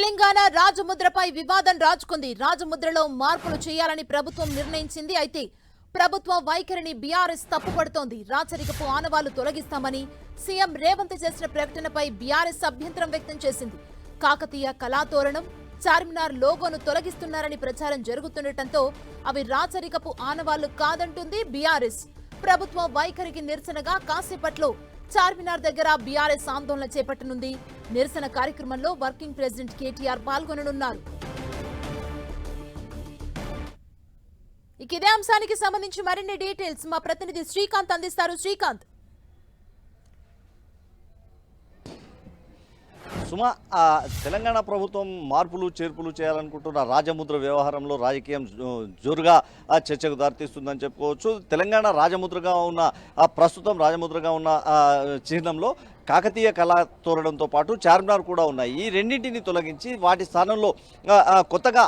తెలంగాణ రాజముద్రపై వివాదం రాజుకుంది. రాజముద్రలో మార్పులు చేయాలని ప్రభుత్వం నిర్ణయించింది. అయితే ప్రభుత్వ వైఖరిని బీఆర్ఎస్ తప్పుపడుతోంది. రాచరికపు ఆనవాళ్లు తొలగిస్తామని సీఎం రేవంత్ చేసిన ప్రకటనపై బీఆర్ఎస్ అభ్యంతరం వ్యక్తం చేసింది. కాకతీయ కళాతోరణం, చార్మినార్ లోగోను తొలగిస్తున్నారని ప్రచారం జరుగుతుండటంతో అవి రాచరికపు ఆనవాళ్లు కాదంటుంది బీఆర్ఎస్. ప్రభుత్వ వైఖరికి నిరసనగా కాసేపట్లో చార్మినార్ దగ్గర బీఆర్ఎస్ ఆందోళన చేపట్టనుంది. నిరసన కార్యక్రమంలో వర్కింగ్ ప్రెసిడెంట్ కేటీఆర్ పాల్గొననున్నారు. ఇదే అంశానికి సంబంధించి మరిన్ని డీటెయిల్స్ మా ప్రతినిధి శ్రీకాంత్ అందిస్తారు. శ్రీకాంత్, సుమా, తెలంగాణ ప్రభుత్వం మార్పులు చేర్పులు చేయాలనుకుంటున్న రాజముద్ర వ్యవహారంలో రాజకీయం జోరుగా చర్చకు దారితీస్తుందని చెప్పుకోవచ్చు. తెలంగాణ రాజముద్రగా ఉన్న ప్రస్తుతం రాజముద్రగా ఉన్న చిహ్నంలో కాకతీయ కళాతోరణంతో పాటు చార్మినార్ కూడా ఉన్నాయి. ఈ రెండింటిని తొలగించి వాటి స్థానంలో కొత్తగా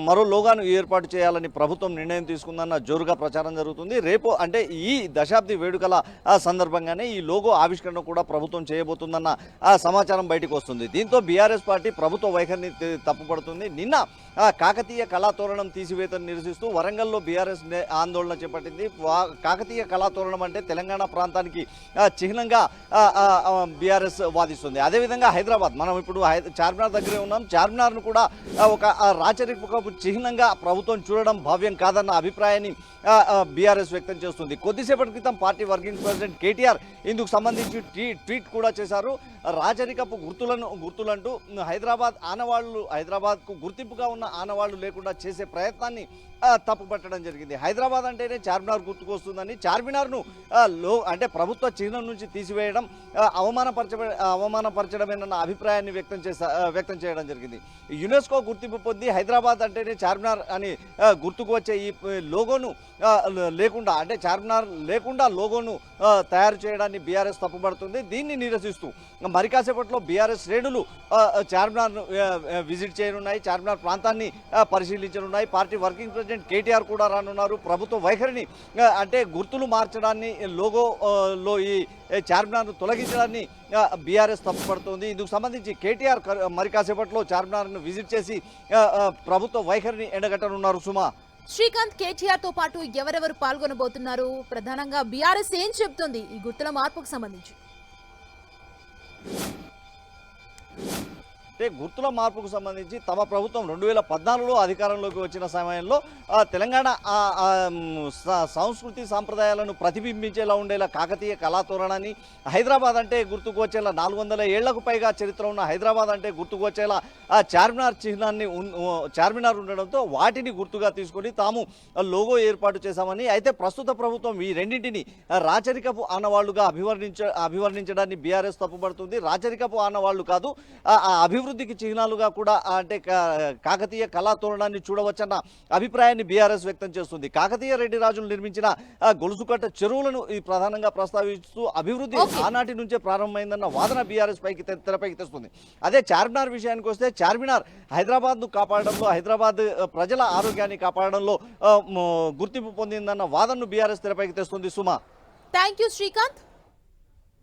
మరో లోగాను ఏర్పాటు చేయాలని ప్రభుత్వం నిర్ణయం తీసుకుందన్న జోరుగా ప్రచారం జరుగుతుంది. రేపు అంటే ఈ దశాబ్ది వేడుకల సందర్భంగానే ఈ లోగో ఆవిష్కరణ కూడా ప్రభుత్వం చేయబోతుందన్న సమాచారం బయటకు వస్తుంది. దీంతో బీఆర్ఎస్ పార్టీ ప్రభుత్వ వైఖరిని తప్పుపడుతుంది. నిన్న కాకతీయ కళాతోరణం తీసివేతను నిరసిస్తూ వరంగల్లో బీఆర్ఎస్ ఆందోళన చేపట్టింది. కాకతీయ కళాతోరణం అంటే తెలంగాణ ప్రాంతానికి చిహ్నంగా బీఆర్ఎస్ వాదిస్తుంది. అదేవిధంగా హైదరాబాద్, మనం ఇప్పుడు చార్మినార్ దగ్గరే ఉన్నాం. చార్మినార్ను కూడా ఒక రాచరికపు చిహ్నంగా ప్రభుత్వం చూడడం భావ్యం కాదన్న అభిప్రాయాన్ని బీఆర్ఎస్ వ్యక్తం చేస్తుంది. కొద్దిసేపటి క్రితం పార్టీ వర్కింగ్ ప్రెసిడెంట్ కేటీఆర్ ఇందుకు సంబంధించి ట్వీట్ కూడా చేశారు. రాచరికపు గుర్తులంటూ హైదరాబాద్కు గుర్తింపుగా ఉన్న ఆనవాళ్లు లేకుండా చేసే ప్రయత్నాన్ని తప్పుపట్టడం జరిగింది. హైదరాబాద్ అంటేనే చార్మినార్ గుర్తుకొస్తుందని, చార్మినార్ను అంటే ప్రభుత్వ చిహ్నం నుంచి తీసివేయడం అవమానపరచడమేనన్న అభిప్రాయాన్ని వ్యక్తం చేయడం జరిగింది. యునెస్కో గుర్తింపు పొంది హైదరాబాద్ అంటేనే చార్మినార్ అని గుర్తుకు వచ్చే ఈ లోగోను లేకుండా, అంటే చార్మినార్ లేకుండా లోగోను తయారు చేయడాన్ని బీఆర్ఎస్ తప్పుపడుతుంది. దీన్ని నిరసిస్తూ మరి కాసేపట్లో బీఆర్ఎస్ శ్రేణులు చార్మినార్ను విజిట్ చేయనున్నాయి. చార్మినార్ ప్రాంతాన్ని పరిశీలించనున్నాయి. పార్టీ వర్కింగ్ ప్రెసిడెంట్ కేటీఆర్ కూడా రానున్నారు. ప్రభుత్వ వైఖరిని అంటే గుర్తులు మార్చడాన్ని, లోగోలో ఈ చార్మినార్ను తొలగించడాన్ని బీఆర్ఎస్ తప్పుపడుతోంది. ఇందుకు సంబంధించి కేటీఆర్ మరి కాసేపట్లో చార్మినార్ను విజిట్ చేసి ప్రభుత్వ వైఖరిని ఎండగట్టనున్నారు. సుమా, శ్రీకాంత్, కేటీఆర్ తో పాటు ఎవరెవరు పాల్గొనబోతున్నారు? ప్రధానంగా బీఆర్ఎస్ ఏం చెబుతోంది ఈ గుర్తుల మార్పుకు సంబంధించి? అంటే గుర్తుల మార్పుకు సంబంధించి తమ ప్రభుత్వం 2014లో అధికారంలోకి వచ్చిన సమయంలో తెలంగాణ సంస్కృతి సాంప్రదాయాలను ప్రతిబింబించేలా ఉండేలా కాకతీయ కళాతోరణాన్ని, హైదరాబాద్ అంటే గుర్తుకు వచ్చేలా 400 ఏళ్లకు పైగా చరిత్ర ఉన్న హైదరాబాద్ అంటే గుర్తుకు వచ్చేలా చార్మినార్ చిహ్నాన్ని చార్మినార్ ఉండడంతో వాటిని గుర్తుగా తీసుకొని తాము లోగో ఏర్పాటు చేశామని, అయితే ప్రస్తుత ప్రభుత్వం ఈ రెండింటిని రాచరికపు ఆనవాళ్లుగా అభివర్ణించడాన్ని బీఆర్ఎస్ తప్పుపడుతుంది. రాచరికపు ఆనవాళ్లు కాదు, అభివృద్ధికి చిహ్నాలుగా కూడా అంటే కాకతీయ కళాతోరణాన్ని చూడవచ్చన్న అభిప్రాయాన్ని బీఆర్ఎస్ వ్యక్తం చేస్తుంది. కాకతీయ రెడ్డి రాజులు నిర్మించిన గొలుసుకట్ట చెరువులను ప్రధానంగా ప్రస్తావిస్తూ అభివృద్ధి ఆనాటి నుంచే ప్రారంభమైందన్న వాదన బీఆర్ఎస్ తెరపైకి తెస్తుంది. అదే చార్మినార్ విషయానికి వస్తే చార్మినార్ హైదరాబాద్ను కాపాడడంలో, హైదరాబాద్ ప్రజల ఆరోగ్యాన్ని కాపాడడంలో గుర్తింపు పొందిందన్న వాదనను బీఆర్ఎస్ తెరపైకి తెస్తుంది. సుమా, థ్యాంక్ యూ శ్రీకాంత్.